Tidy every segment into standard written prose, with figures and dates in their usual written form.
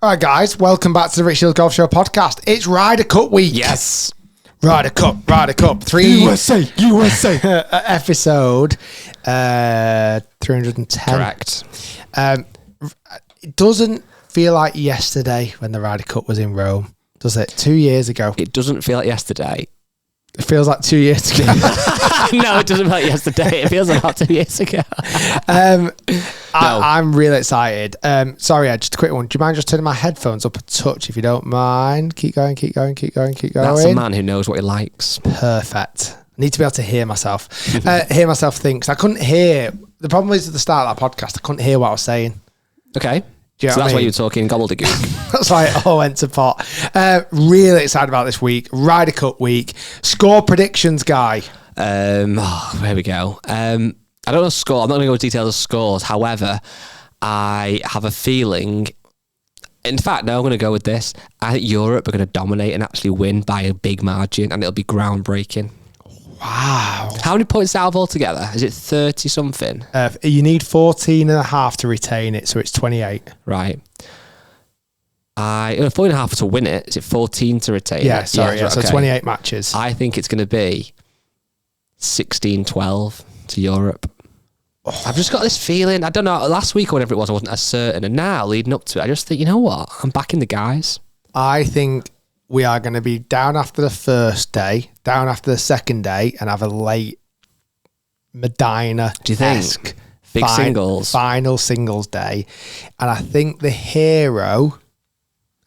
All right, guys, welcome back to the Shiels Golf Show podcast. It's Ryder Cup week. Yes. Ryder Cup. USA. Episode 310. Correct. It doesn't feel like yesterday when the Ryder Cup was in Rome, does it? 2 years ago. It doesn't feel like yesterday. It feels like 2 years ago. No, it doesn't feel like yesterday. It feels about 2 years ago. I'm really excited. Sorry, Ed, just a quick one. Do you mind just turning my headphones up a touch if you don't mind? Keep going. That's a man who knows what he likes. Perfect. I need to be able to hear myself. Hear myself think. 'Cause I couldn't hear. The problem is at the start of that podcast, I couldn't hear what I was saying. Okay. Do you know So what that's I why mean? you were talking gobbledygook. That's why it all went to pot. Really excited about this week. Ryder Cup week. Score predictions, guy. Here we go. I don't know score. I'm not going to go into details of scores. However, I have a feeling. In fact, no, I'm going to go with this. I think Europe are going to dominate and actually win by a big margin, and it'll be groundbreaking. Wow. How many points out of altogether? Is it 30 something? You need 14.5 to retain it, so it's 28. Right. 14.5 to win it. Is it 14 to retain Yeah, it? sorry. Yeah, So okay. 28 matches. I think it's going to be 16-12 to Europe. I've just got this feeling. I don't know. Last week or whatever it was, I wasn't as certain. And now, leading up to it, I just think, you know what? I'm backing the guys. I think we are going to be down after the first day, down after the second day, and have a late Medina. Do you think? Big singles. Final singles day. And I think the hero,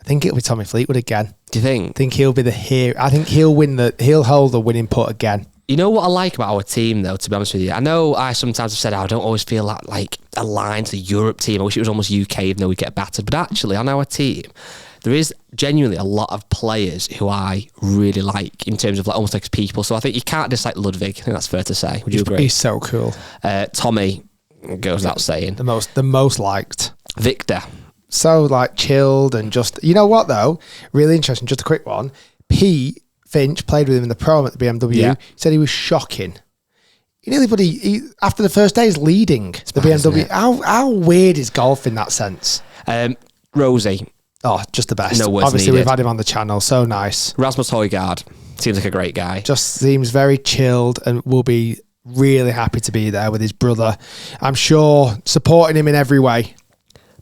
I think it'll be Tommy Fleetwood again. Do you think? I think he'll be the hero. I think he'll hold the winning putt again. You know what I like about our team, though, to be honest with you? I know I sometimes have said, I don't always feel like aligned to the Europe team. I wish it was almost UK, even though we get battered. But actually, on our team, there is genuinely a lot of players who I really like in terms of like almost like people. So I think you can't dislike Ludwig. I think that's fair to say. Would you agree? He's so cool. Tommy goes without saying. The most liked. Victor. So like chilled and just, you know what though? Really interesting. Just a quick one. Pete Finch played with him in the Pro at the BMW. Yeah. He said he was shocking. He after the first day is leading the BMW. How weird is golf in that sense? Rosie. Oh, just the best. No words Obviously, needed. we've had him on the channel. So nice. Rasmus Højgaard. Seems like a great guy. Just seems very chilled and will be really happy to be there with his brother. I'm sure supporting him in every way.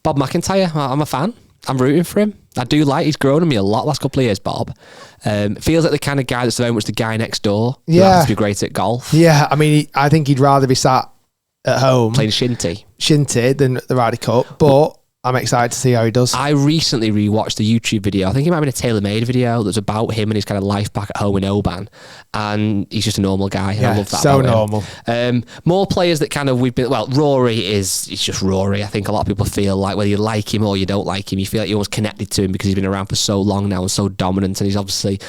Bob McIntyre. I'm a fan. I'm rooting for him. I do like. He's grown on me a lot last couple of years, Bob. Feels like the kind of guy that's very much the guy next door. Who happens to be great at golf. Yeah, I mean, I think he'd rather be sat at home Playing shinty than the Ryder Cup, but I'm excited to see how he does. I recently rewatched the YouTube video. I think it might have been a tailor-made video that's about him and his kind of life back at home in Oban. And he's just a normal guy. And I love that. So about normal. Him. More players that kind of Rory he's just Rory. I think a lot of people feel like whether you like him or you don't like him, you feel like you're almost connected to him because he's been around for so long now and so dominant. And he's obviously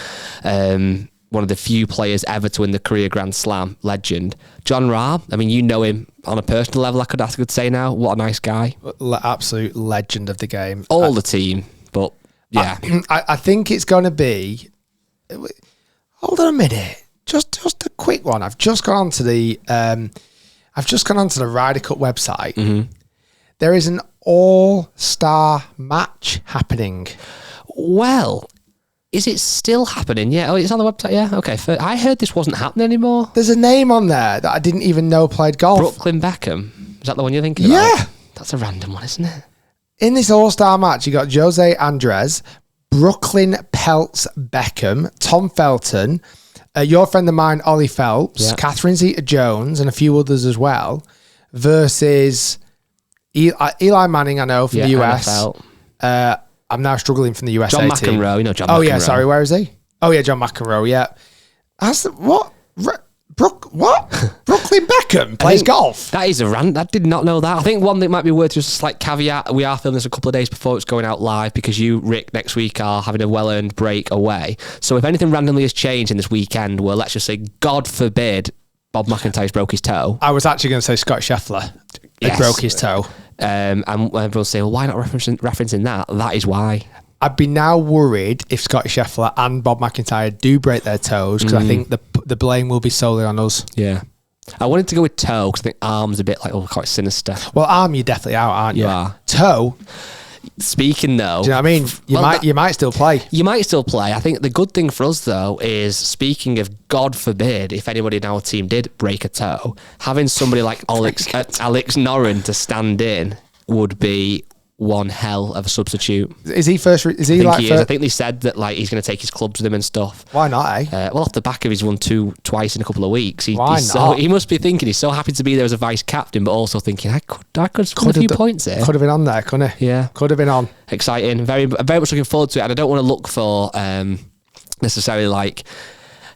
one of the few players ever to win the career Grand Slam. Legend. John Rahm, I mean, you know him on a personal level, I could say now. What a nice guy. Absolute legend of the game. The team, but yeah. I think it's going to be... Hold on a minute. Just a quick one. I've just gone onto the Ryder Cup website. Mm-hmm. There is an all-star match happening. Well... Is it still happening? Yeah. Oh, it's on the website. Yeah. Okay. I heard this wasn't happening anymore. There's a name on there that I didn't even know played golf. Brooklyn Beckham. Is that the one you're thinking about? Yeah. That's a random one, isn't it? In this all-star match, you got Jose Andres, Brooklyn Peltz Beckham, Tom Felton, your friend of mine, Ollie Phelps, Yeah. Catherine Zeta-Jones, and a few others as well, versus Eli Manning, I know, from the US. NFL. I'm now struggling from the USA John team. McEnroe. You know John Oh, McEnroe. yeah, sorry, where is he? Oh, yeah, John McEnroe, yeah. What? Brooklyn Beckham plays golf. That is a rant. I did not know that. I think one that might be worth just a slight caveat. We are filming this a couple of days before it's going out live because you, Rick, next week are having a well-earned break away. So if anything randomly has changed in this weekend, well, let's just say, God forbid, Bob McIntyre's broke his toe. I was actually going to say Scott Scheffler. He broke his toe. And everyone say, well, why not referencing that? That is why. I'd be now worried if Scott Scheffler and Bob McIntyre do break their toes because I think the blame will be solely on us. Yeah. I wanted to go with toe because I think arm's a bit like quite sinister. Well, arm, you're definitely out, aren't you? You are. Toe, Speaking though, do you know what I mean? You might still play. You might still play. I think the good thing for us though is, speaking of, God forbid, if anybody in our team did break a toe, having somebody like Alex Noren to stand in would be one hell of a substitute. Is he first? Is he I think they said that like he's going to take his clubs with him and stuff. Why not? Well, off the back of he's won twice in a couple of weeks. Why not? He must be thinking he's so happy to be there as a vice captain, but also thinking I could score a few points here. Could have been on there, couldn't he? Yeah, could have been on. Exciting. Very much looking forward to it, and I don't want to look for necessarily like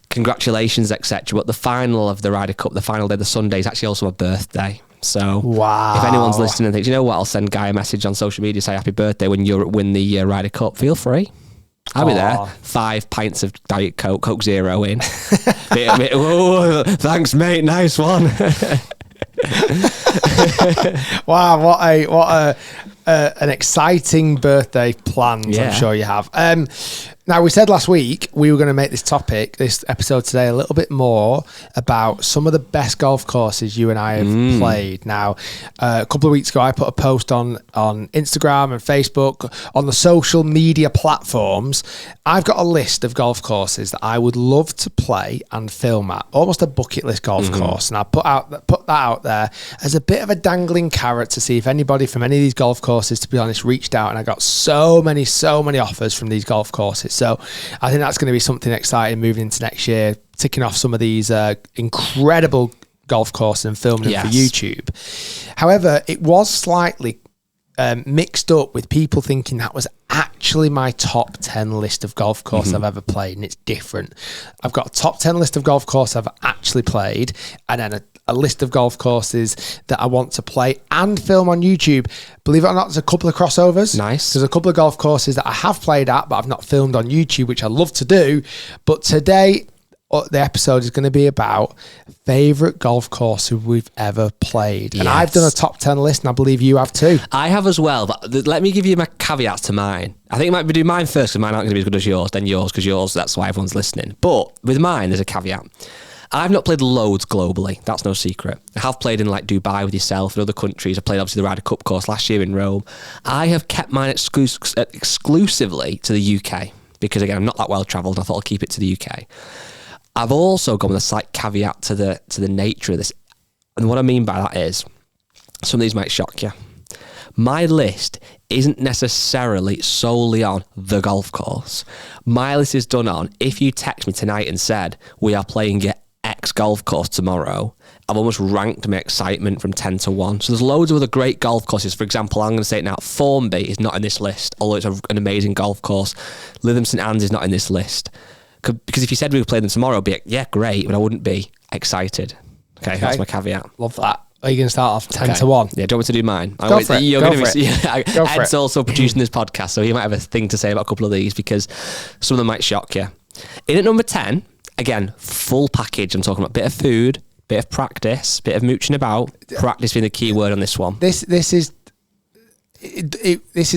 congratulations, etc. But the final of the Ryder Cup, the final day, the Sunday, is actually also a birthday. So wow. If anyone's listening and thinks, you know what, I'll send Guy a message on social media, say happy birthday when you win the Ryder Cup, feel free. I'll be there. 5 pints of Diet Coke Zero in. Whoa, thanks, mate. Nice one. Wow, what an exciting birthday plans. Yeah. I'm sure you have. Now, we said last week we were going to make this episode today, a little bit more about some of the best golf courses you and I have played. Now, a couple of weeks ago, I put a post on Instagram and Facebook, on the social media platforms. I've got a list of golf courses that I would love to play and film at, almost a bucket list golf course. And I put that out there as a bit of a dangling carrot to see if anybody from any of these golf courses, to be honest, reached out. And I got so many offers from these golf courses. So I think that's going to be something exciting moving into next year, ticking off some of these incredible golf courses and filming them for YouTube. However, it was slightly mixed up with people thinking that was actually my top 10 list of golf courses I've ever played, and it's different. I've got a top 10 list of golf courses I've actually played, and then a list of golf courses that I want to play and film on YouTube. Believe it or not, there's a couple of crossovers. Nice. There's a couple of golf courses that I have played at, but I've not filmed on YouTube, which I love to do. But today, the episode is going to be about favourite golf courses we've ever played. And I've done a top 10 list, and I believe you have too. I have as well, but let me give you my caveats to mine. I think I might do mine first, because mine aren't going to be as good as yours, then yours, because yours, that's why everyone's listening. But with mine, there's a caveat. I've not played loads globally. That's no secret. I have played in like Dubai with yourself and other countries. I played obviously the Ryder Cup course last year in Rome. I have kept mine exclusively to the UK, because again, I'm not that well travelled. I thought I'll keep it to the UK. I've also gone with a slight caveat to the nature of this. And what I mean by that is, some of these might shock you. My list isn't necessarily solely on the golf course. My list is done on, if you text me tonight and said, we are playing at X golf course tomorrow, I've almost ranked my excitement from 10 to 1. So there's loads of other great golf courses. For example, I'm going to say it now, Formby is not in this list, although it's an amazing golf course. Lytham St Anne's is not in this list. Because if you said we would play them tomorrow, I'd be like, yeah, great, but I wouldn't be excited. Okay, that's my caveat. Love that. Are you going to start off 10 to 1? Yeah, do you want me to do mine? Go for it. Ed's also producing this podcast, so he might have a thing to say about a couple of these, because some of them might shock you. In at number 10, again, full package. I'm talking about bit of food, bit of practice, bit of mooching about. Practice being the key word on this one. This is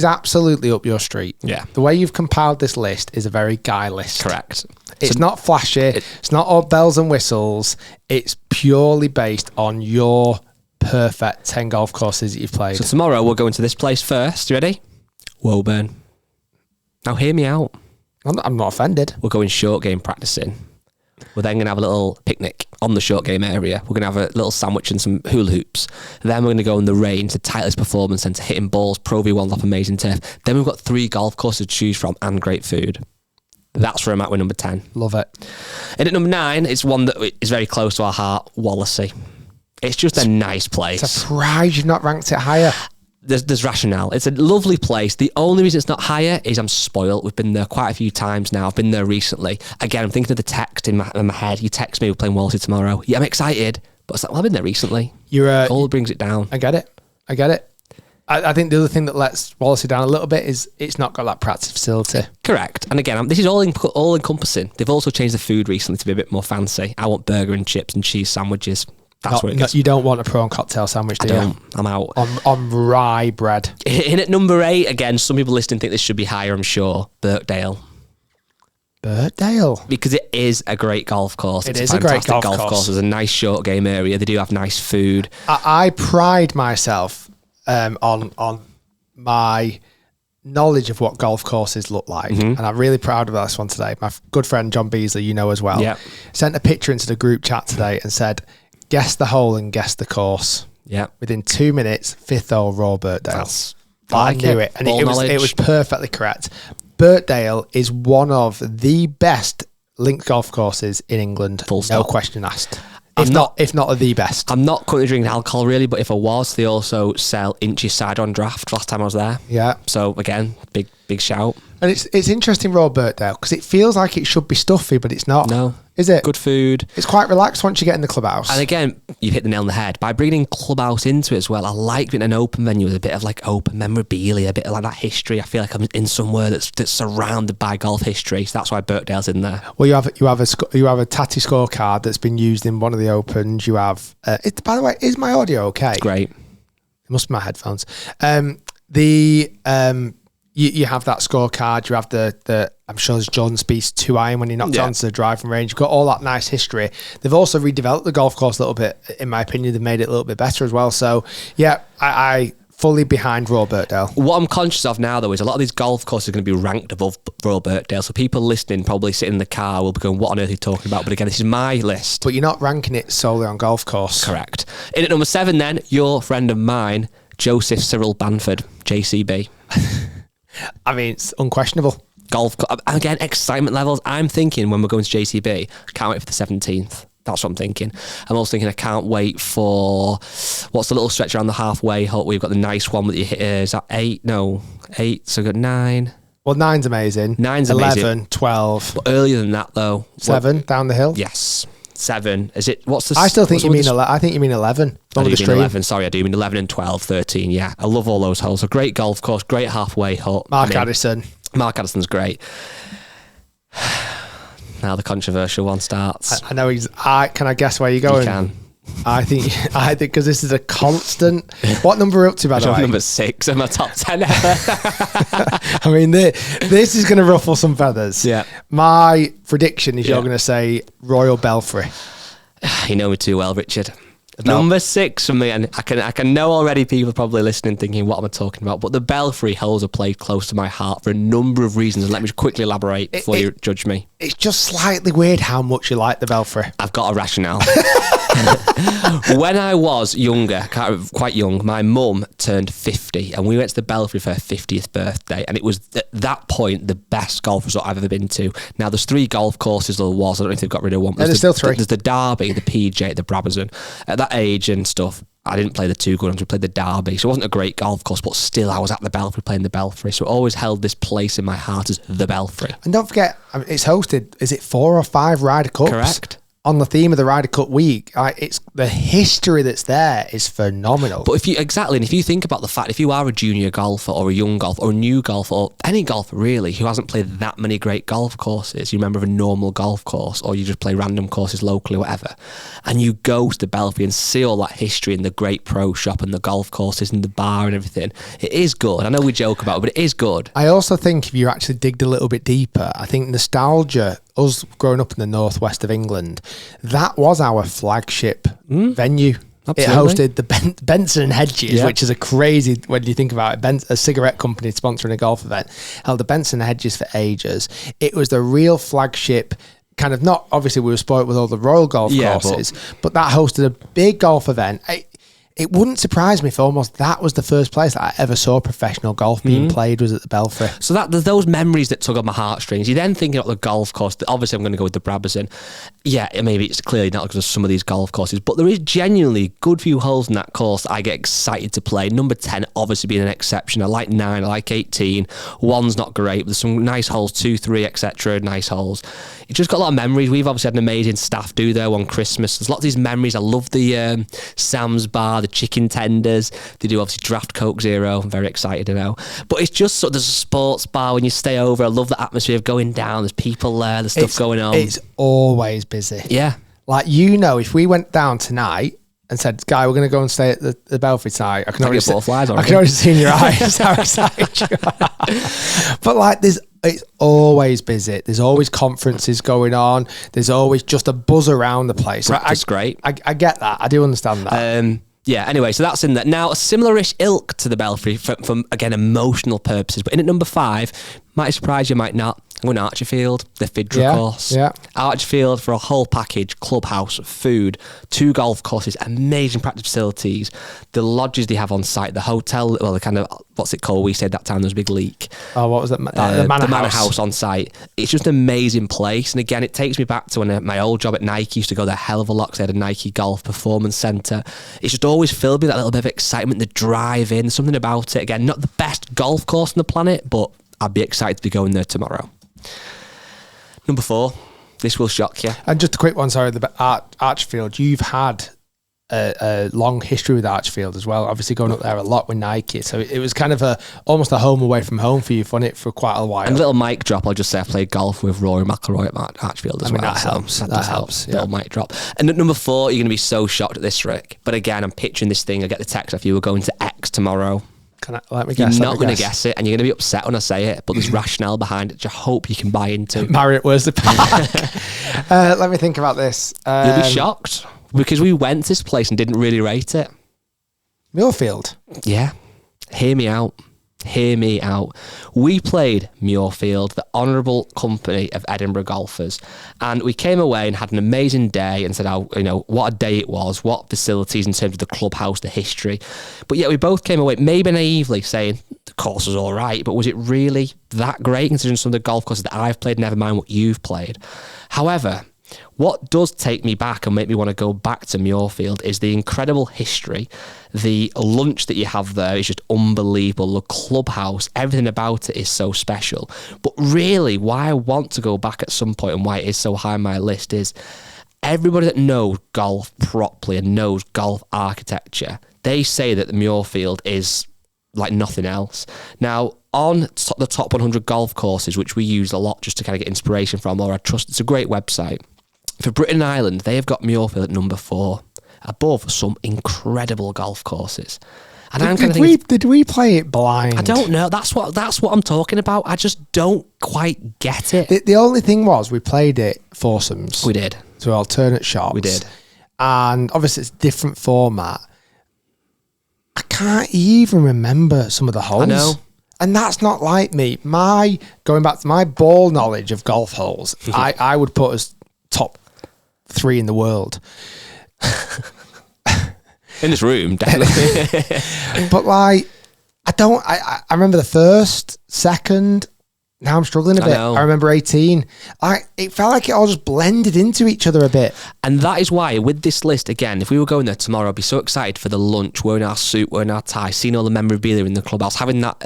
absolutely up your street. Yeah. The way you've compiled this list is a very Guy list. Correct. It's not flashy. It's not all bells and whistles. It's purely based on your perfect 10 golf courses that you've played. So tomorrow we'll go into this place first. You ready? Woburn. Now hear me out. I'm not offended. We're going short game practicing. We're then going to have a little picnic on the short game area. We're going to have a little sandwich and some hula hoops. Then we're going to go in the rain to Titleist Performance Centre, hitting balls, Pro V1 off amazing turf. Then we've got 3 golf courses to choose from and great food. That's where I'm at with number 10. Love it. And at number 9, it's one that is very close to our heart, Wallasey. It's just a nice place. Surprised you've not ranked it higher. There's rationale. It's a lovely place. The only reason it's not higher is I'm spoiled. We've been there quite a few times now. I've been there recently. Again, I'm thinking of the text in my head. You text me, we're playing Wallasey tomorrow. Yeah, I'm excited. But it's like, well, I've been there recently. All brings it down. I get it. I think the other thing that lets Wallasey down a little bit is it's not got that practice facility. Correct. And again, this is all encompassing. They've also changed the food recently to be a bit more fancy. I want burger and chips and cheese sandwiches. That's where it gets. You don't want a prawn cocktail sandwich, do you? I'm out. On rye bread. In at number 8, again, some people listening think this should be higher, I'm sure. Birkdale. Because it is a great golf course. It's a great golf course. There's a nice short game area. They do have nice food. I pride myself on my knowledge of what golf courses look like, and I'm really proud of this one today. My good friend John Beasley, you know as well, sent a picture into the group chat today and said, guess the hole and guess the course. Yeah. Within 2 minutes, 5th hole, Royal Birkdale. I knew it. And it was perfectly correct. Birkdale is one of the best linked golf courses in England. Full stop. No question asked. If not the best. I'm not currently drinking alcohol really, but if I was, they also sell Inch's cider on draft last time I was there. Yeah. So again, big shout. And it's interesting, Royal Birkdale, because it feels like it should be stuffy, but it's not. No. Is it? Good food. It's quite relaxed once you get in the clubhouse. And again, you've hit the nail on the head. By bringing clubhouse into it as well, I like being an open venue with a bit of like open memorabilia, a bit of like that history. I feel like I'm in somewhere that's surrounded by golf history. So that's why Birkdale's in there. Well, you have a tatty scorecard that's been used in one of the opens. You have. By the way, is my audio okay? It's great. It must be my headphones. You have that scorecard. You have the I'm sure there's Jordan Spieth's 2-iron when he knocked onto the driving range. You've got all that nice history. They've also redeveloped the golf course a little bit. In my opinion, they've made it a little bit better as well. So, yeah, I fully behind Royal Birkdale. What I'm conscious of now, though, is a lot of these golf courses are going to be ranked above Royal Birkdale. So people listening, probably sitting in the car, will be going, what on earth are you talking about? But again, this is my list. But you're not ranking it solely on golf course. Correct. In at number 7, then, your friend of mine, Joseph Cyril Banford, JCB. I mean, it's unquestionable. Golf, again, excitement levels. I'm thinking when we're going to JCB, can't wait for the 17th. That's what I'm thinking. I'm also thinking I can't wait for, what's the little stretch around the halfway hut? We've got the nice one with you hit. Is that 8? No, 8. So we've got 9. Well, 9's amazing. 9's amazing. 11, 12. But earlier than that, though. 7, down the hill? Yes. 7. Is it? What's the? I still think you mean 11. I think you mean 11. I do mean 11. Sorry, I do mean 11 and 12, 13. Yeah, I love all those holes. A great golf course, great halfway hut. Mark Addison. Mark Addison's great. Now the controversial one starts. I know. Can I guess where you're going? You can. I think because this is a constant. What number are you up to, by the way? Number 6 in my top 10 ever. I mean, this is going to ruffle some feathers. Yeah. My prediction is you're going to say Royal Belfry. You know me too well, Richard. Number 6 for me, and I can know already people probably listening thinking, what am I talking about? But the Belfry holes are played close to my heart for a number of reasons. And let me quickly elaborate before you judge me. It's just slightly weird how much you like the Belfry. I've got a rationale. When I was younger, quite young, my mum turned 50 and we went to the Belfry for her 50th birthday, and it was at that point the best golf resort I've ever been to. Now there's 3 golf courses, there was, I don't know if they've got rid of one. There's still 3. There's the Derby, the PJ, the Brabazon. At that age and stuff, I didn't play the 2 good ones, we played the Derby, so it wasn't a great golf course, but still I was at the Belfry playing the Belfry, so it always held this place in my heart as the Belfry. And don't forget, it's hosted, is it 4 or 5 Ryder Cups? Correct. On the theme of the Ryder Cup week, it's the history that's there is phenomenal. But if you think about the fact, if you are a junior golfer or a young golfer or a new golfer or any golfer really who hasn't played that many great golf courses, you remember of a normal golf course or you just play random courses locally or whatever, and you go to the Belfry and see all that history and the great pro shop and the golf courses and the bar and everything, it is good. I know we joke about it, but it is good. I also think if you actually digged a little bit deeper, I think nostalgia, us growing up in the northwest of England, that was our flagship venue. Absolutely. It hosted the Benson and Hedges, which is a crazy, when you think about it, a cigarette company sponsoring a golf event, held the Benson and Hedges for ages. It was the real flagship, kind of, not, obviously we were spoiled with all the Royal golf courses, but that hosted a big golf event. It wouldn't surprise me if almost that was the first place that I ever saw professional golf being played, was at the Belfry. So there's those memories that tug on my heartstrings. You're then thinking about the golf course. Obviously, I'm going to go with the Brabazon. Yeah, maybe it's clearly not because of some of these golf courses, but there is genuinely good few holes in that course that I get excited to play. Number 10, obviously being an exception. I like 9, I like 18. 1's not great, but there's some nice holes, 2, 3, etc. Nice holes. It's just got a lot of memories. We've obviously had an amazing staff do there on Christmas. There's lots of these memories. I love the Sam's Bar, the chicken tenders. They do obviously draft Coke Zero. I'm very excited to know. But it's just sort of, there's a sports bar when you stay over. I love the atmosphere of going down. There's people there. There's stuff going on. It's always busy. Yeah. Like, if we went down tonight and said, Guy, we're going to go and stay at the Belfry tonight, I can already see in your eyes how excited you are. But like, it's always busy. There's always conferences going on. There's always just a buzz around the place. Right, that's great. I get that. I do understand that. Yeah, anyway, so that's in there. Now, a similar-ish ilk to the Belfry from again, emotional purposes. But in at number 5, might surprise you, might not. I'm going Archerfield, the Fidra course. Yeah. Archerfield for a whole package, clubhouse, food, 2 golf courses, amazing practice facilities, the lodges they have on site, the hotel, well, the kind of, what's it called? We said that time there was a big leak. Oh, what was it? The Manor House on site. It's just an amazing place. And again, it takes me back to when my old job at Nike used to go there a hell of a lot because they had a Nike Golf Performance Centre. It's just always filled me with that little bit of excitement, the drive in, something about it. Again, not the best golf course on the planet, but I'd be excited to be going there tomorrow. Number 4, this will shock you. And just a quick one, sorry, the Archerfield. You've had a long history with Archerfield as well. Obviously going up there a lot with Nike, so it was kind of almost a home away from home for you, wasn't it, for quite a while? And a little mic drop, I'll just say I played golf with Rory McIlroy at Archerfield as well. That helps. That helps. Yeah. Little mic drop. And at number 4, you're going to be so shocked at this, Rick. But again, I'm picturing this thing. I get the text off you. We're going to X tomorrow. Let me guess. You're not going to guess it, and you're going to be upset when I say it, but there's rationale behind it, which I hope you can buy into. Marriott Worsley Park. Let me think about this. You'll be shocked, because we went to this place and didn't really rate it. Muirfield? Yeah. Hear me out. Hear me out. We played Muirfield, the honourable company of Edinburgh golfers, and we came away and had an amazing day and said, what a day it was, what facilities in terms of the clubhouse, the history. But yet we both came away maybe naively saying the course was all right, but was it really that great considering some of the golf courses that I've played, never mind what you've played? However, what does take me back and make me want to go back to Muirfield is the incredible history. The lunch that you have there is just unbelievable. The clubhouse, everything about it is so special. But really, why I want to go back at some point and why it is so high on my list is everybody that knows golf properly and knows golf architecture, they say that the Muirfield is like nothing else. Now, on the top 100 golf courses, which we use a lot just to kind of get inspiration from, or I trust, it's a great website. For Britain and Ireland, they have got Muirfield at number 4, above some incredible golf courses. And did we play it blind? I don't know. That's what I'm talking about. I just don't quite get it. The only thing was we played it foursomes. We did. So alternate shots. We did. And obviously it's a different format. I can't even remember some of the holes. I know. And that's not like me. Going back to my ball knowledge of golf holes, I would put as top 3 in the world. In this room, definitely. But I remember the first, second. Now I'm struggling a bit. I remember 18. It felt like it all just blended into each other a bit. And that is why, with this list, again, if we were going there tomorrow, I'd be so excited for the lunch, wearing our suit, wearing our tie, seeing all the memorabilia in the clubhouse, having that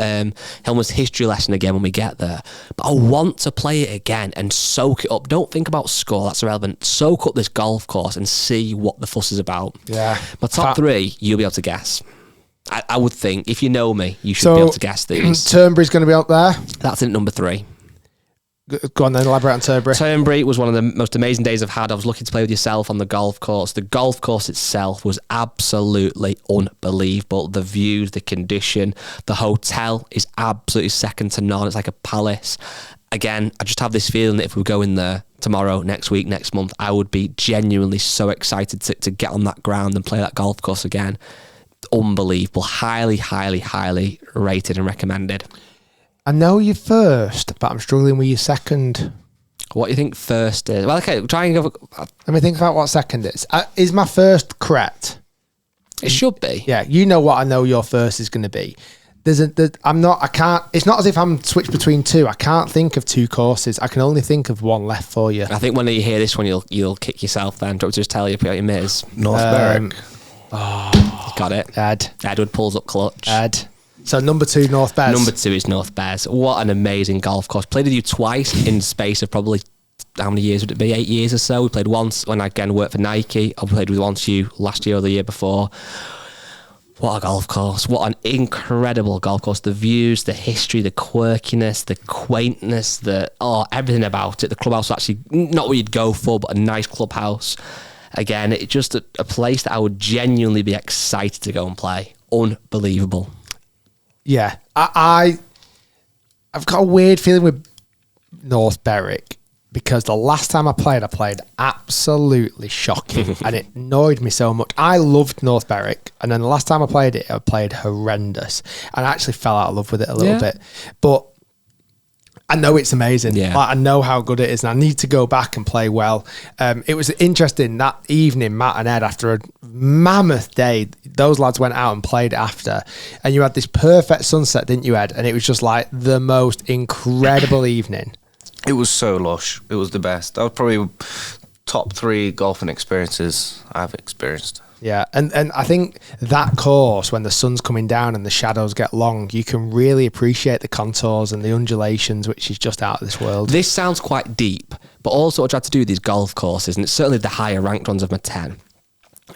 Helmut's history lesson again when we get there. But I want to play it again and soak it up. Don't think about score, that's irrelevant. Soak up this golf course and see what the fuss is about. Yeah. My top 3, you'll be able to guess. I would think, if you know me, you should be able to guess these. Turnberry's going to be up there. That's in at number 3. Go on then, elaborate on Turnberry. Turnberry was one of the most amazing days I've had. I was lucky to play with yourself on the golf course. The golf course itself was absolutely unbelievable. The views, the condition, the hotel is absolutely second to none. It's like a palace. Again, I just have this feeling that if we go in there tomorrow, next week, next month, I would be genuinely so excited to get on that ground and play that golf course again. Unbelievable. Highly, highly, highly rated and recommended. I know you first, but I'm struggling with your second. What do you think first is? Well, okay, try and go. Let me think about what second is. Is my first correct? It should be. Yeah, you know what I know your first is going to be. I can't, it's not as if I'm switched between 2. I can't think of 2 courses. I can only think of one left for you. I think when you hear this one, you'll kick yourself then. Do you want to just tell you put out your miz? North Berwick. Got it. Edward pulls up clutch. So number 2, North Bears. Number 2 is North Bears. What an amazing golf course. Played with you twice in the space of probably, how many years would it be? 8 years or so. We played once when I again worked for Nike. I played with once you last year or the year before. What a golf course. What an incredible golf course. The views, the history, the quirkiness, the quaintness, everything about it. The clubhouse was actually not what you'd go for, but a nice clubhouse. Again, it's just a place that I would genuinely be excited to go and play. Unbelievable. Yeah. I've got a weird feeling with North Berwick because the last time I played absolutely shocking, and it annoyed me so much. I loved North Berwick, and then the last time I played horrendous, and I actually fell out of love with it a little bit. But I know it's amazing. Yeah. Like, I know how good it is, and I need to go back and play well. It was interesting that evening, Matt and Ed, after a mammoth day, those lads went out and played after, and you had this perfect sunset, didn't you, Ed? And it was just like the most incredible evening. It was so lush. It was the best. That was probably top 3 golfing experiences I've experienced. Yeah, and I think that course, when the sun's coming down and the shadows get long, you can really appreciate the contours and the undulations, which is just out of this world. This sounds quite deep, but also what I tried to do with these golf courses, and it's certainly the higher ranked ones of my 10,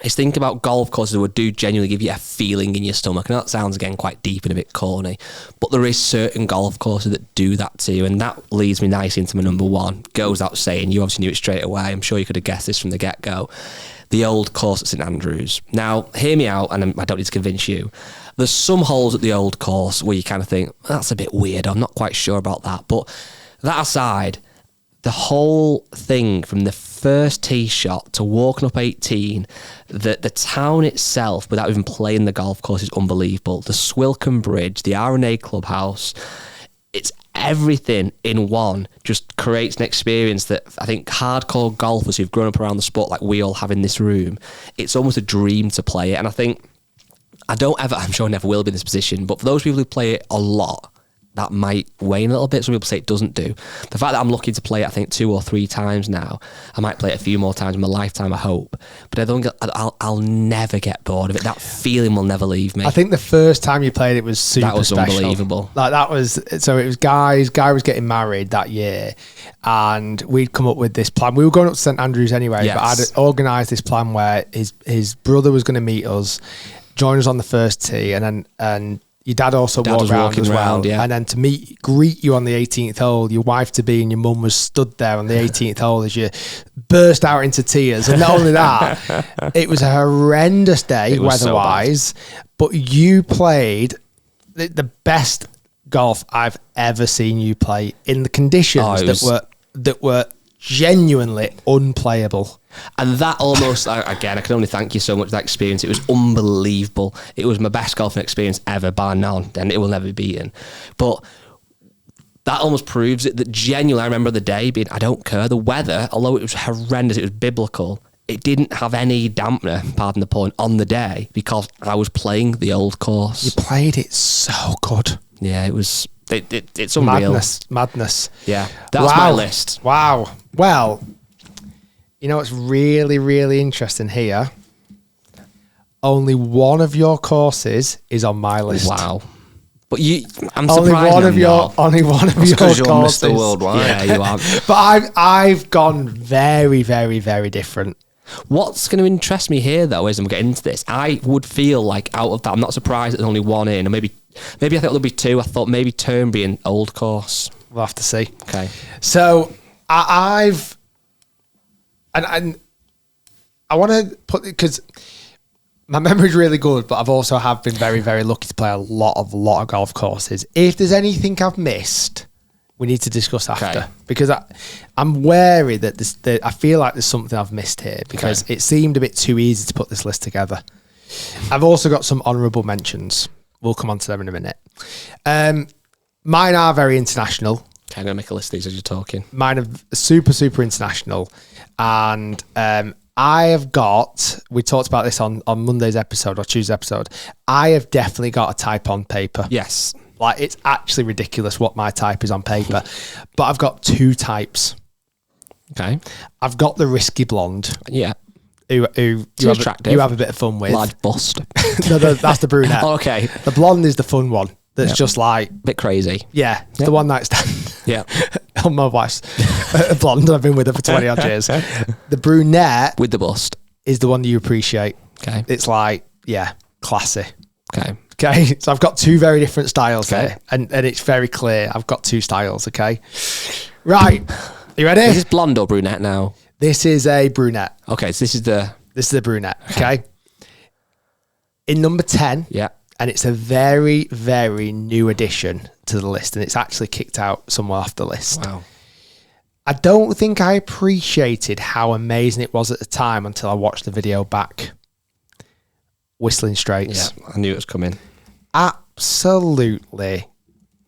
is think about golf courses that would do genuinely give you a feeling in your stomach. And that sounds, again, quite deep and a bit corny, but there is certain golf courses that do that to you, and that leads me nicely into my number 1. Goes without saying, you obviously knew it straight away. I'm sure you could have guessed this from the get-go. The old course at St Andrews. Now, hear me out, and I don't need to convince you. There's some holes at the old course where you kind of think, that's a bit weird, I'm not quite sure about that. But that aside, the whole thing from the first tee shot to walking up 18, the town itself, without even playing the golf course, is unbelievable. The Swilcan Bridge, the R&A Clubhouse, it's everything in one. Just creates an experience that I think hardcore golfers who've grown up around the sport like we all have in this room, it's almost a dream to play it. And I think I'm sure I never will be in this position, but for those people who play it a lot, that might wane a little bit. Some people say it doesn't do. The fact that I'm looking to play it, I think 2 or 3 times now, I might play it a few more times in my lifetime, I hope. But I don't. I'll never get bored of it. That feeling will never leave me. I think the first time you played it was super That was special. unbelievable. Like that was, so it was Guy was getting married that year, and we'd come up with this plan. We were going up to St Andrews anyway, Yes. but I'd organised this plan where his brother was going to meet us, join us on the first tee, and your dad also walked around as well. Yeah. And then to greet you on the 18th hole, your wife-to-be and your mum was stood there on the 18th hole as you burst out into tears. And not only that, it was a horrendous day weather-wise, but you played the best golf I've ever seen you play in the conditions that were genuinely unplayable. And that almost, again, I can only thank you so much for that experience. It was unbelievable. It was my best golfing experience ever, bar none, and it will never be beaten. But that almost proves it, that genuinely, I remember the day being, I don't care. The weather, although it was horrendous, it was biblical, it didn't have any dampener, pardon the pun, on the day because I was playing the old course. You played it so good. Yeah, it was... It's unreal. Madness. Yeah, that's my list. Wow. Well, you know what's really, really interesting here? Only one of your courses is on my list. Wow. But I'm surprised. Only one of your courses. You're Mr. Worldwide. Yeah, you are. But I've gone very, very, very different. What's going to interest me here, though, is, and we'll get into this, I would feel like out of that, I'm not surprised there's only one in, or maybe I thought there'll be 2. I thought maybe Turnberry and Old Course. We'll have to see. Okay. So I want to put, because my memory's really good, but I've also been very, very lucky to play a lot of golf courses. If there's anything I've missed, we need to discuss after, because I'm wary that I feel like there's something I've missed here, because it seemed a bit too easy to put this list together. I've also got some honourable mentions. We'll come on to them in a minute. Mine are very international. Okay, I'm going to make a list of these as you're talking. Mine are super, super international. And I have got, we talked about this on Monday's episode or Tuesday's episode, I have definitely got a type on paper. Yes. Like, it's actually ridiculous what my type is on paper. But I've got 2 types. Okay. I've got the risky blonde. Yeah. Who you have a bit of fun with. Large bust. No, that's the brunette. Okay. The blonde is the fun one. That's just like... Bit crazy. Yeah. It's the one night stand. Yeah. On my wife's blonde. I've been with her for 20 odd years. The brunette... With the bust. ...is the one that you appreciate. Okay. It's like, yeah, classy. Okay. Okay. So I've got 2 very different styles here. And it's very clear. I've got 2 styles, okay? Right. You ready? Is this blonde or brunette now? This is a brunette. Okay, so this is the brunette, okay? In number 10, yeah, and it's a very, very new addition to the list, and it's actually kicked out somewhere off the list. Wow. I don't think I appreciated how amazing it was at the time until I watched the video back. Whistling Straits. Yeah, I knew it was coming. Absolutely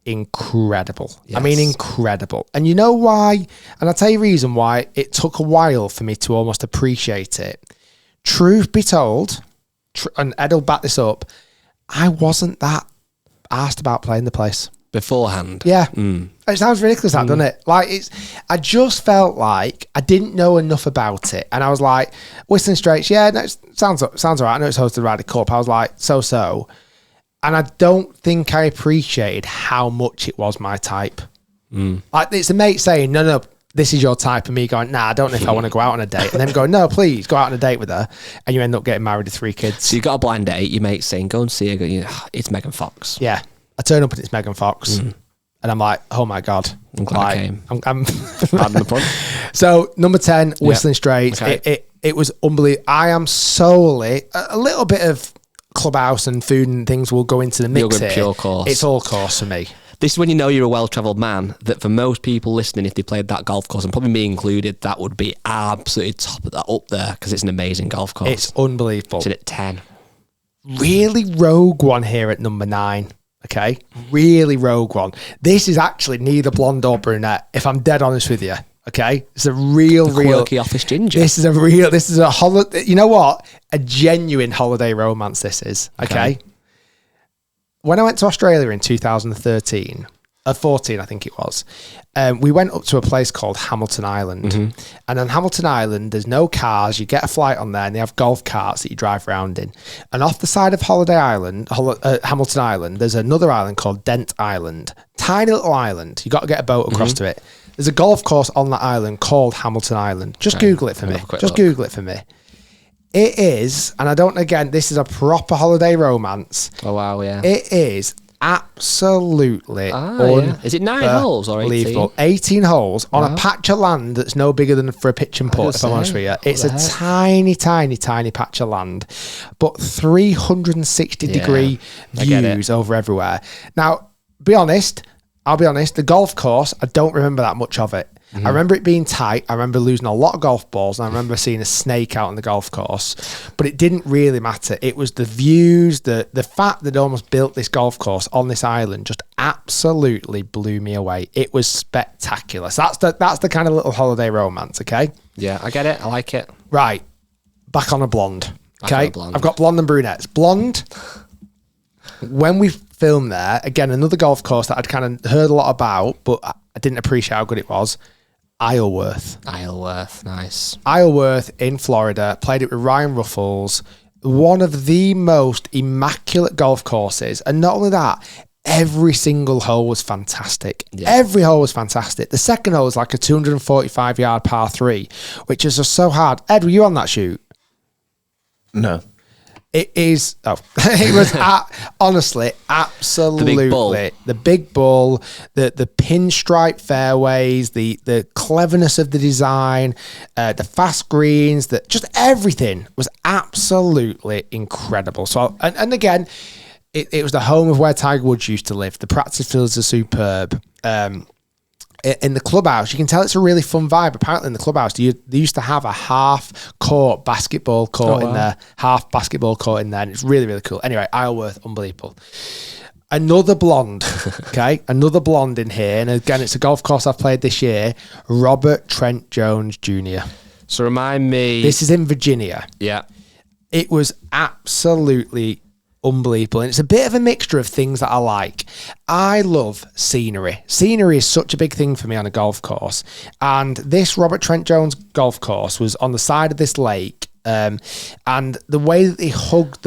incredible. Yes. I mean, incredible. And you know why? And I'll tell you the reason why it took a while for me to almost appreciate it. Truth be told, and Ed will back this up, I wasn't that asked about playing the place. Beforehand? Yeah. It sounds ridiculous, that, doesn't it? Like, I just felt like I didn't know enough about it. And I was like, Whistling Straits, yeah, no, it sounds all right. I know it's hosted the Ryder Cup. I was like, so. And I don't think I appreciated how much it was my type. Like, it's a mate saying, no, this is your type, and me going, nah, I don't know if I want to go out on a date. And then going, no, please, go out on a date with her. And you end up getting married with 3 kids. So you got a blind date, your mate's saying, go and see her. It's Megan Fox. Yeah. I turn up and it's Megan Fox. And I'm like, oh my God. I'm glad I came. I'm Pardon the pun. So, number 10, Whistling Straits. Okay. It was unbelievable. I am solely, a little bit of clubhouse and food and things will go into the mix here. Pure course. It's all course for me. This is when you know you're a well-travelled man, that for most people listening, if they played that golf course, and probably me included, that would be absolutely top of that, up there, because it's an amazing golf course. It's unbelievable. It's in at 10. Really rogue one here at number 9. Okay? Really rogue one. This is actually neither blonde or brunette, if I'm dead honest with you. Okay? It's a real quirky office ginger. This is a holiday. You know what? A genuine holiday romance this is. Okay? When I went to Australia in 2013, 14, I think it was, we went up to a place called Hamilton Island. And on Hamilton Island, there's no cars. You get a flight on there and they have golf carts that you drive around in. And off the side of Hamilton Island, there's another island called Dent Island. Tiny little island. You got to get a boat across to it. There's a golf course on that island called Hamilton Island. Just Google it for me. Google it for me. It is, and I don't, again, this is a proper holiday romance. Oh, wow, yeah. It is absolutely Is it 9 holes or 18? 18 holes on a patch of land that's no bigger than for a pitch and putt, if I'm honest with you. It's a tiny patch of land, but 360 degree views over everywhere. Now, I'll be honest, the golf course, I don't remember that much of it. I remember it being tight. I remember losing a lot of golf balls, and I remember seeing a snake out on the golf course, but it didn't really matter. It was the views, the fact that they almost built this golf course on this island just absolutely blew me away. It was spectacular. So that's the kind of little holiday romance, okay? Yeah, I get it. I like it. Right. Back on a blonde. Okay? I've got blonde and brunettes. Blonde, when we filmed there, again, another golf course that I'd kind of heard a lot about, but I didn't appreciate how good it was. Isleworth, nice. Isleworth in Florida. Played it with Ryan Ruffles. One of the most immaculate golf courses. And not only that, every single hole was fantastic. Yeah. Every hole was fantastic. The second hole was like a 245-yard par 3, which is just so hard. Ed, were you on that shoot? No. It is. It was honestly, absolutely the big ball, the pinstripe fairways, the cleverness of the design, the fast greens, that just everything was absolutely incredible. So, and again, it was the home of where Tiger Woods used to live. The practice fields are superb. In the clubhouse, you can tell it's a really fun vibe. Apparently in the clubhouse, they used to have a half-court basketball court in there, half basketball court in there, and it's really, really cool. Anyway, Isleworth, unbelievable. Another blonde, okay? Another blonde in here, and again, it's a golf course I've played this year, Robert Trent Jones Jr. So remind me... This is in Virginia. Yeah. It was absolutely unbelievable, and it's a bit of a mixture of things that I like. I love scenery. Scenery is such a big thing for me on a golf course, and this Robert Trent Jones golf course was on the side of this lake, and the way that they hugged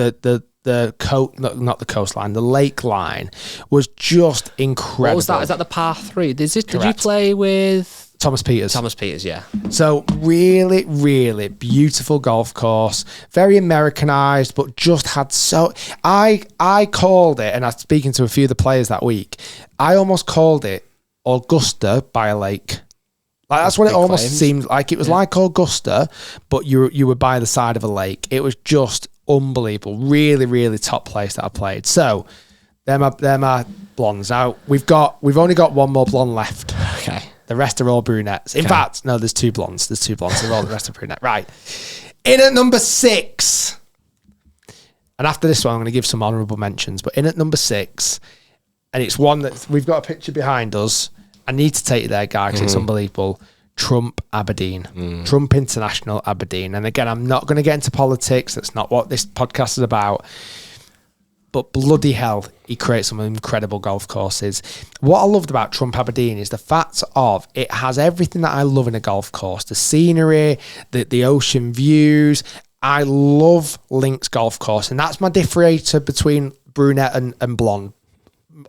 not the coastline, the lake line was just incredible. What was that? Is that the par 3? Did you play with Thomas Peters? Thomas Peters, yeah. So really, really beautiful golf course, very Americanized, but just had so... I called it, and I was speaking to a few of the players that week, I almost called it Augusta by a lake. Like, that's what it almost seemed like. It was like Augusta, but you were by the side of a lake. It was just unbelievable. Really, really top place that I played. So they're my blondes. Now we've only got one more blonde left. Okay. The rest are all brunettes. In fact, no, there's 2 blondes. The rest are brunette. Right. In at number 6. And after this one, I'm going to give some honourable mentions. But in at number 6, and it's one that we've got a picture behind us. I need to take you there, guys. It's unbelievable. Trump Aberdeen. Trump International Aberdeen. And again, I'm not going to get into politics. That's not what this podcast is about. But bloody hell, he creates some incredible golf courses. What I loved about Trump Aberdeen is the fact of it has everything that I love in a golf course. The scenery, the ocean views. I love links golf course. And that's my differentiator between brunette and blonde.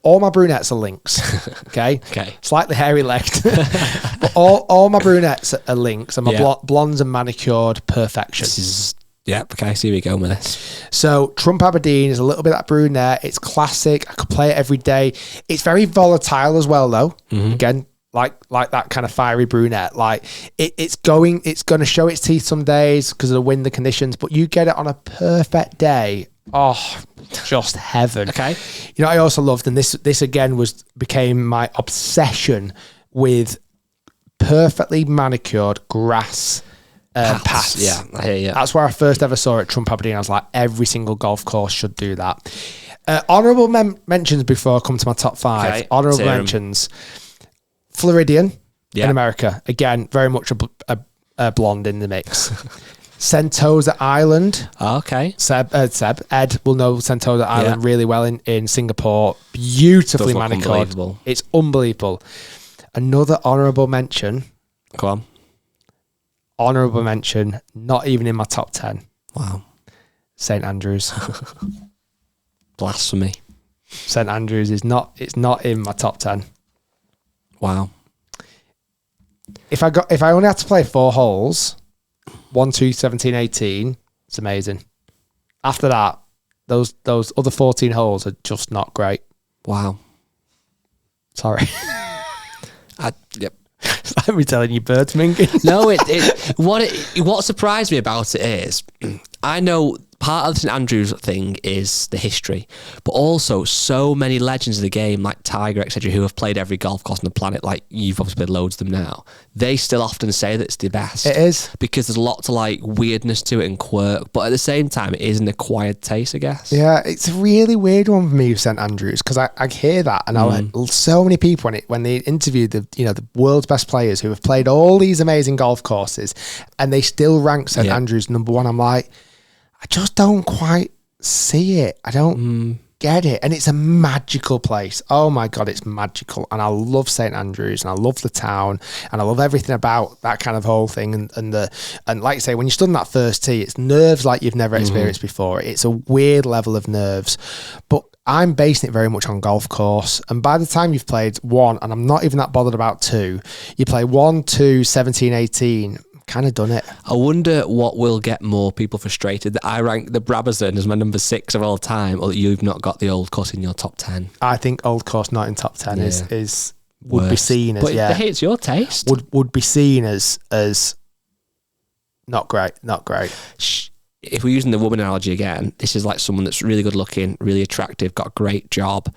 All my brunettes are links. Okay? Slightly hairy-legged. But all my brunettes are links. And my blondes are manicured perfection. Yep, okay, see where we go with this. So Trump Aberdeen is a little bit like brunette. It's classic. I could play it every day. It's very volatile as well, though. Again, like that kind of fiery brunette. Like it's going to show its teeth some days because of the wind, the conditions. But you get it on a perfect day. Oh, just heaven. Okay. You know, I also loved, and this again became my obsession with perfectly manicured grass. Paths. Yeah, I hear you. That's where I first ever saw it, Trump Aberdeen. I was like, every single golf course should do that. Honourable mentions before I come to my top 5. Okay, Honourable mentions. Floridian in America. Again, very much a blonde in the mix. Sentosa Island. Okay. Ed will know Sentosa Island really well in Singapore. Beautifully manicured. It's unbelievable. Another honourable mention. Go on. Honourable mention, not even in my top 10. Wow. St Andrews. Blasphemy. St Andrews it's not in my top 10. Wow. If I only had to play 4 holes, 1, 2, 17, 18, it's amazing. After that, those other 14 holes are just not great. Wow. Sorry. Yep. It's like me telling you birds minging. No, what surprised me about it is, I know part of the St Andrews thing is the history, but also so many legends of the game, like Tiger, etc., who have played every golf course on the planet, like you've obviously played loads of them now, they still often say that it's the best. It is. Because there's lots of like weirdness to it and quirk, but at the same time, it is an acquired taste, I guess. Yeah, it's a really weird one for me with St Andrews, because I hear that, and so many people when they interview the world's best players who have played all these amazing golf courses, and they still rank St Andrews number 1. I'm like, I just don't quite see it. I don't get it. And it's a magical place. Oh my God, it's magical. And I love St Andrews, and I love the town, and I love everything about that kind of whole thing. And like I say, when you stood on that first tee, it's nerves like you've never experienced before. It's a weird level of nerves. But I'm basing it very much on golf course. And by the time you've played 1, and I'm not even that bothered about 2, you play 1, 2, 17, 18, kind of done it. I wonder what will get more people frustrated, that I rank the Brabazon as my number 6 of all time, or that you've not got the Old Course in your top 10. I think Old Course not in top 10 is would be seen as, but hey, it's your taste. Would be seen as not great. If we're using the woman analogy again, this is like someone that's really good looking, really attractive, got a great job,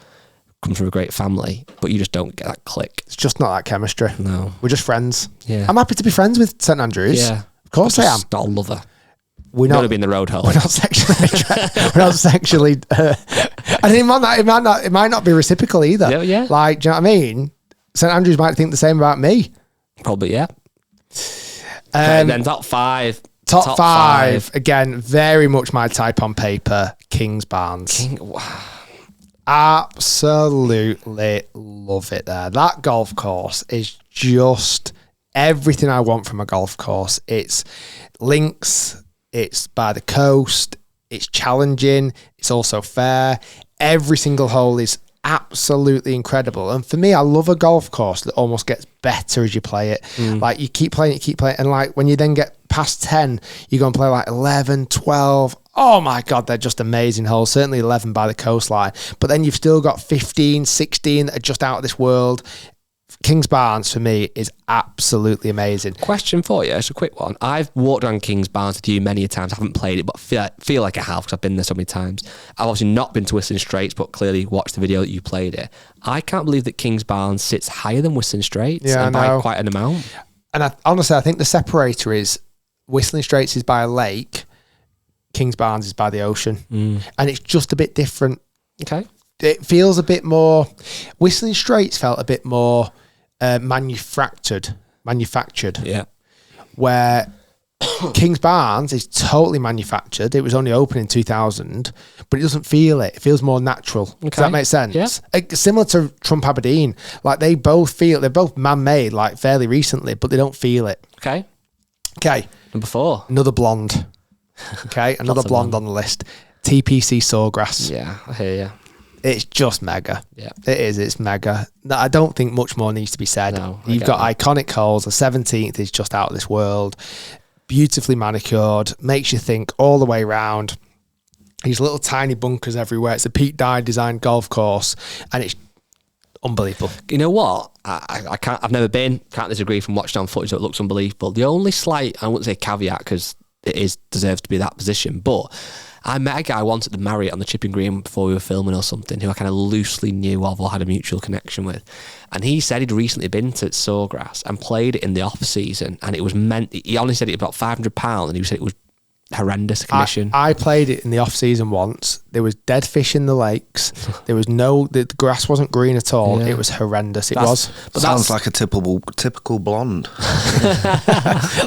comes from a great family, but you just don't get that click. It's just not that chemistry. No. We're just friends. Yeah. I'm happy to be friends with St Andrews. Yeah. Of course I am. Not a lover. We're not to be in the road hole. We're not sexually. We're not sexually. And it might not be reciprocal either. Yeah. Like, do you know what I mean? St Andrews might think the same about me. Probably, yeah. And then top 5. Top five. Again, very much my type on paper. Kings Barnes. Absolutely love it there. That golf course is just everything I want from a golf course. It's links, it's by the coast, it's challenging, it's also fair. Every single hole is absolutely incredible. And for me, I love a golf course that almost gets better as you play it. Like you keep playing it, and like when you then get past 10, you go and play like 11, 12. Oh my God, they're just amazing holes. Certainly 11 by the coastline. But then you've still got 15, 16 that are just out of this world. Kingsbarns for me is absolutely amazing. Question for you, it's a quick one. I've walked around Kingsbarns with you many a times. I haven't played it, but feel like I have because I've been there so many times. I've obviously not been to Whistling Straits, but clearly watched the video that you played it. I can't believe that Kingsbarns sits higher than Whistling Straits and by quite an amount. And honestly, I think the separator is Whistling Straits is by a lake, Kingsbarns is by the ocean. And it's just a bit different. Okay. It feels a bit more... Whistling Straits felt a bit more manufactured. Yeah. Where Kingsbarns is totally manufactured. It was only open in 2000, but it doesn't feel it. It feels more natural. Okay. Does that make sense? Yeah. Similar to Trump Aberdeen. Like they're both man-made like fairly recently, but they don't feel it. Okay. Number 4. Another blonde. Okay. Another blonde on the list. TPC Sawgrass. Yeah, I hear you. It's just mega. Yeah. It is. It's mega. I don't think much more needs to be said. No, You've got iconic holes. The 17th is just out of this world. Beautifully manicured. Makes you think all the way around. These little tiny bunkers everywhere. It's a Pete Dye designed golf course. And it's unbelievable. You know what? I can't. I've never been. Can't disagree from watching on footage. It looks unbelievable. The only slight, I wouldn't say caveat because it deserves to be that position, but I met a guy once at the Marriott on the Chipping Green before we were filming or something who I kind of loosely knew of or had a mutual connection with. And he said he'd recently been to Sawgrass and played it in the off season. And it was he only said it about £500 and he said it was horrendous condition. I played it in the off season once. There was dead fish in the lakes. There was the grass wasn't green at all. Yeah. It was horrendous. But sounds like a typical blonde.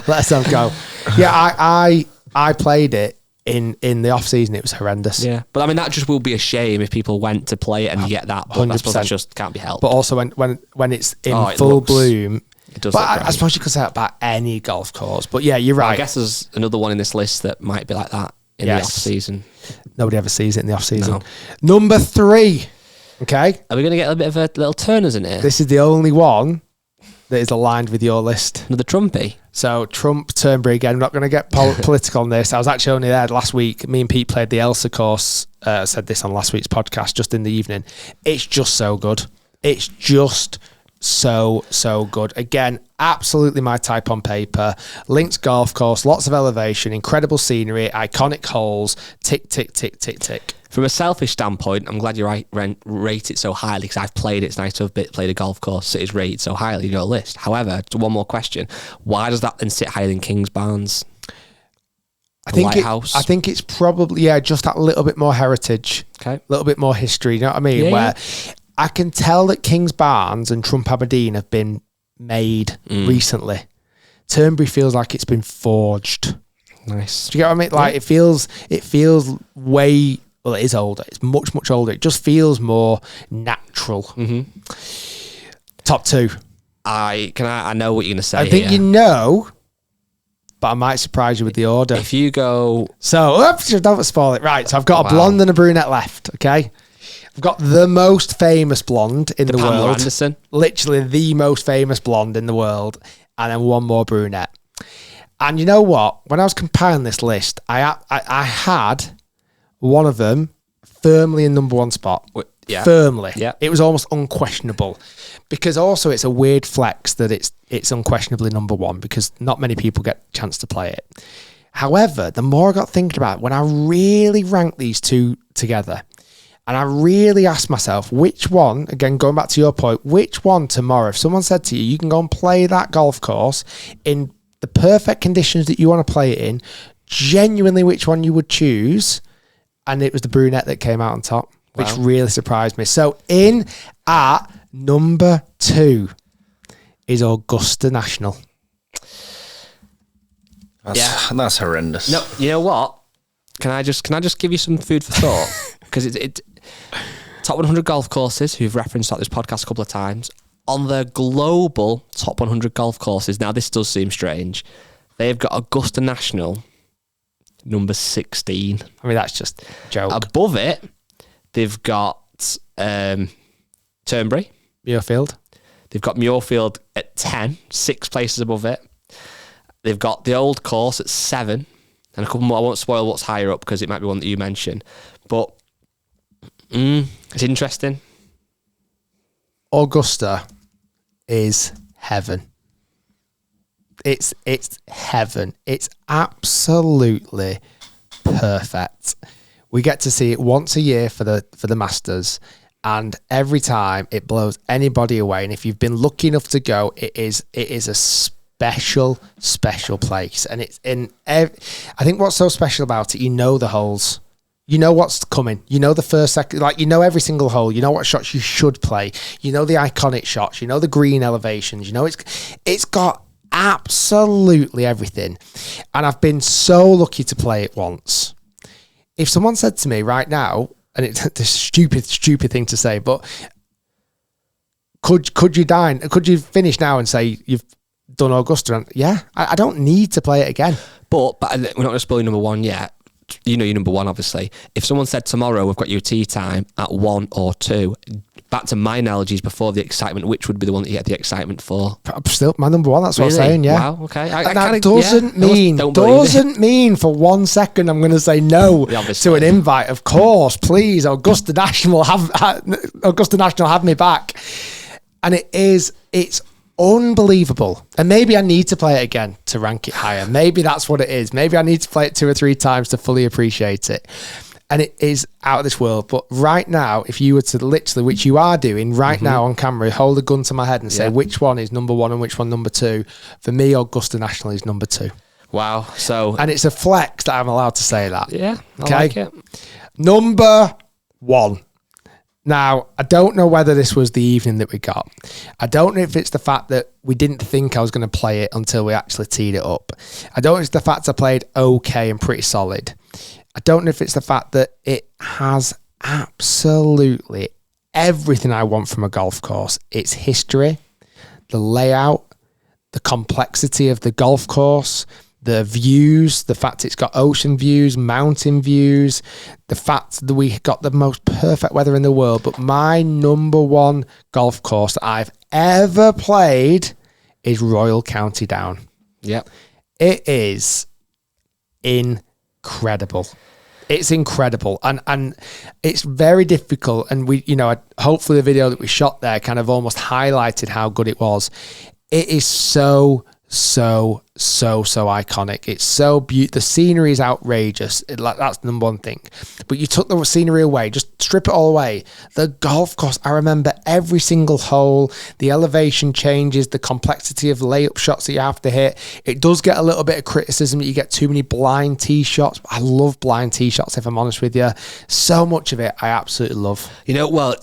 Let's have go. Yeah, I played it in the off season. It was horrendous. Yeah, but I mean that just will be a shame if people went to play it and you get that. But I suppose that just can't be helped. But also when it's in full bloom. It does. But I suppose you could say that about any golf course. But yeah, you're right. Well, I guess there's another one in this list that might be like that in the off season. Nobody ever sees it in the off season. No. Number 3. Okay. Are we going to get a bit of a little turners in here? This is the only one that is aligned with your list. Another Trumpy. So Trump, Turnberry again. I'm not going to get political on this. I was actually only there last week. Me and Pete played the Elsa course. I said this on last week's podcast just in the evening. It's just so good. It's just so good. Again, absolutely my type on paper. Linked golf course, lots of elevation, incredible scenery, iconic holes, tick, tick, tick, tick, tick. From a selfish standpoint, I'm glad you rate it so highly because I've played it. It's nice to have played a golf course that is rated so highly in your list. However, one more question. Why does that then sit higher than Kingsbarns? I think it's probably, just that little bit more heritage. Okay. A little bit more history, you know what I mean? Where I can tell that Kingsbarns and Trump Aberdeen have been made recently. Turnberry feels like it's been forged. Nice. Do you get what I mean? Like it feels way... Well, it is older. It's much, much older. It just feels more natural. Mm-hmm. Top 2. I know what you're going to say. I think you know, but I might surprise you with the order. If you go... So, don't spoil it. Right, so I've got a blonde and a brunette left, okay? I've got the most famous blonde in the Pamela world. Anderson. Literally the most famous blonde in the world. And then one more brunette. And you know what? When I was compiling this list, I had... one of them firmly in number 1 spot. Yeah. Firmly. Yeah. It was almost unquestionable. Because also it's a weird flex that it's unquestionably number 1 because not many people get a chance to play it. However, the more I got thinking about it, when I really ranked these two together and I really asked myself, which one, again, going back to your point, which one tomorrow, if someone said to you, you can go and play that golf course in the perfect conditions that you want to play it in, genuinely which one you would choose... And it was the brunette that came out on top, which really surprised me. So in at number 2 is Augusta National. That's horrendous. No, you know what? Can I just give you some food for thought? Because it top 100 golf courses who've referenced this podcast a couple of times on the global top 100 golf courses. Now this does seem strange. They've got Augusta National. Number 16. I mean, that's just a joke. Above it, they've got Turnberry. Muirfield. They've got Muirfield at 10, 6 places above it. They've got the old course at 7, and a couple more. I won't spoil what's higher up because it might be one that you mentioned. But it's interesting. Augusta is heaven. It's heaven. It's absolutely perfect. We get to see it once a year for the Masters, and every time it blows anybody away. And if you've been lucky enough to go, it is a special place. And it's I think what's so special about it, you know the holes. You know what's coming. You know the first, second, like you know every single hole. You know what shots you should play. You know the iconic shots. You know the green elevations. You know it's got absolutely everything. And I've been so lucky to play it once. If someone said to me right now, and it's a stupid thing to say, but could you finish now and say you've done Augusta? And yeah, I don't need to play it again. But we're not going to spoil number one yet. You know you're number one, obviously. If someone said tomorrow we've got your tee time at 1 or 2, back to my analogies before the excitement, which would be the one that you get the excitement for? Still my number one. That's what I'm saying. Yeah. Wow. Okay. That doesn't mean for 1 second I'm going to say no to an invite. Of course, please, Augusta National have me back, and it's unbelievable. And maybe I need to play it again to rank it higher. Maybe that's what it is. Maybe I need to play it 2 or 3 times to fully appreciate it. And it is out of this world. But right now, if you were to literally, which you are doing right now on camera, hold a gun to my head and say which one is number 1 and which one number 2, for me, Augusta National is number 2. Wow. And it's a flex that I'm allowed to say that. Yeah. I like it. Number 1. Now, I don't know whether this was the evening that we got. I don't know if it's the fact that we didn't think I was going to play it until we actually teed it up. I don't know if it's the fact I played okay and pretty solid. I don't know if it's the fact that it has absolutely everything I want from a golf course. Its history, the layout, the complexity of the golf course, the views, the fact it's got ocean views, mountain views, the fact that we got the most perfect weather in the world. But my number 1 golf course that I've ever played is Royal County Down. Yep. It is incredible. It's incredible. And it's very difficult. And we, hopefully the video that we shot there kind of almost highlighted how good it was. It is so iconic. It's so beautiful. The scenery is outrageous. That's the number one thing. But you took the scenery away, just strip it all away. The golf course, I remember every single hole, the elevation changes, the complexity of layup shots that you have to hit. It does get a little bit of criticism that you get too many blind tee shots. I love blind tee shots, if I'm honest with you. So much of it I absolutely love. Well,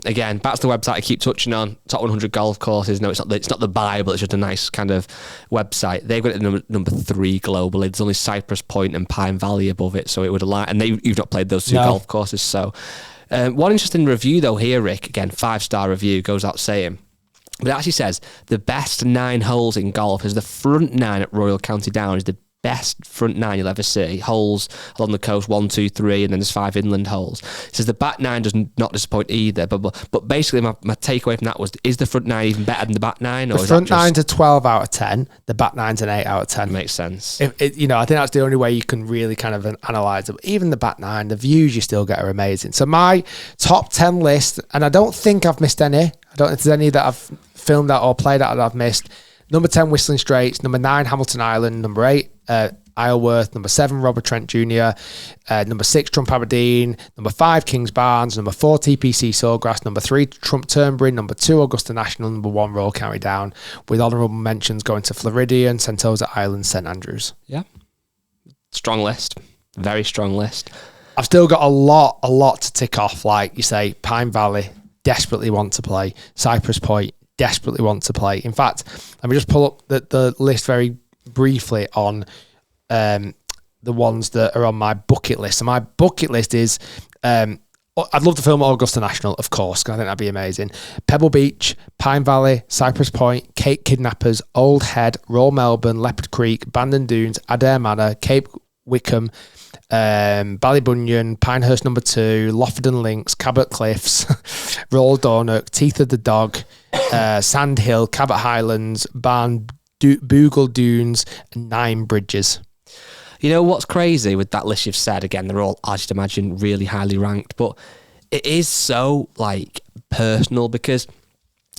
again, back to the website I keep touching on, top 100 golf courses. No, it's not the Bible, it's just a nice kind of website. They've got it at number 3 globally. There's only Cypress Point and Pine Valley above it, so it would align. And you've not played those 2 golf courses. So one interesting review though here, Rick, again, 5-star review, goes out saying, but it actually says the best 9 holes in golf is the front 9 at Royal County Down is the best front 9 you'll ever see. Holes along the coast, 1, 2, 3, and then there's 5 inland holes. It says the back 9 does not disappoint either. But basically, my takeaway from that was: is the front 9 even better than the back 9? Or the front 9's a 12 out of 10. The back 9's an 8 out of 10. Makes sense. I think that's the only way you can really kind of analyze it. But even the back 9, the views you still get are amazing. So my top 10 list, and I don't think I've missed any. I don't know if there's any that I've filmed out or played out that I've missed. Number 10, Whistling Straits. Number 9, Hamilton Island. Number 8, Isleworth. Number 7, Robert Trent Jr. Number 6, Trump Aberdeen. Number 5, Kings Barnes. Number 4, TPC Sawgrass. Number 3, Trump Turnberry. Number 2, Augusta National. Number 1, Royal County Down. With honourable mentions going to Floridian, Sentosa Island, St Andrews. Yeah. Strong list. Very strong list. I've still got a lot to tick off. Like you say, Pine Valley, desperately want to play. Cypress Point, desperately want to play. In fact, let me just pull up the list very briefly on the ones that are on my bucket list. So my bucket list is I'd love to film at Augusta National, of course, because I think that'd be amazing. Pebble Beach, Pine Valley, Cypress Point, Cape Kidnappers, Old Head, Royal Melbourne, Leopard Creek, Bandon Dunes, Adair Manor, Cape Wickham, Ballybunion, Pinehurst number 2, Loffenden Links, Cabot Cliffs, Royal Dornoch, Teeth of the Dog, Sand Hill, Cabot Highlands, Boogle Dunes, and 9 Bridges. You know what's crazy with that list you've said? Again, they're all, as you'd imagine, really highly ranked, but it is so personal because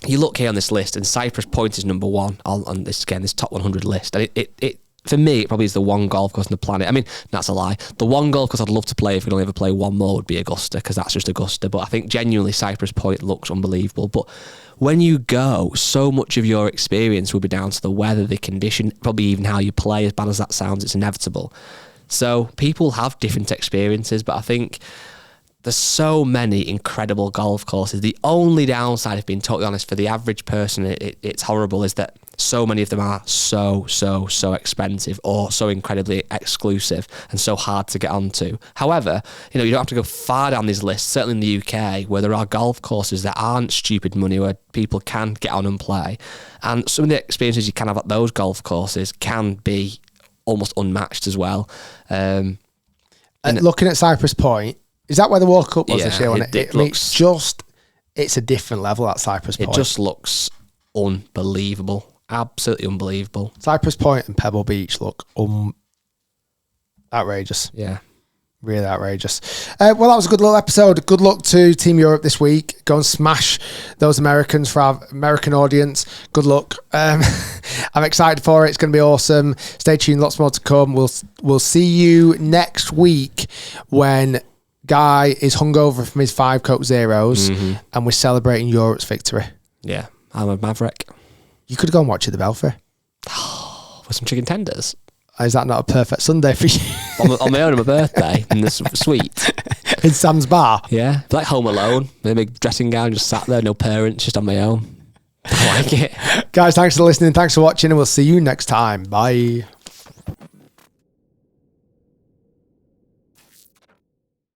you look here on this list, and Cypress Point is number one on this top 100 list, and it for me, it probably is the one golf course on the planet. I mean, that's a lie. The one golf course I'd love to play if we could only ever play one more would be Augusta, because that's just Augusta. But I think genuinely Cypress Point looks unbelievable. But when you go, so much of your experience will be down to the weather, the condition, probably even how you play. As bad as that sounds, it's inevitable. So people have different experiences, but I think there's so many incredible golf courses. The only downside, if being totally honest, for the average person, it's horrible, is that so many of them are so expensive or so incredibly exclusive and so hard to get onto. However, you don't have to go far down these lists, certainly in the UK, where there are golf courses that aren't stupid money, where people can get on and play. And some of the experiences you can have at those golf courses can be almost unmatched as well. And looking at Cypress Point, is that where the World Cup was this year? It's a different level at Cypress Point. It just looks unbelievable. Absolutely unbelievable. Cypress Point and Pebble Beach look outrageous. Yeah. Really outrageous. Well, that was a good little episode. Good luck to Team Europe this week. Go and smash those Americans for our American audience. Good luck. I'm excited for it. It's going to be awesome. Stay tuned. Lots more to come. We'll see you next week when Guy is hungover from his 5 Coke Zeros and we're celebrating Europe's victory. Yeah. I'm a maverick. You could go and watch it at the Belfry. With some chicken tenders. Is that not a perfect Sunday for you? on my own, on my birthday, in this suite. In Sam's bar? Yeah. Like Home Alone. With a big dressing gown, just sat there, no parents, just on my own. I like it. Guys, thanks for listening. Thanks for watching, and we'll see you next time. Bye.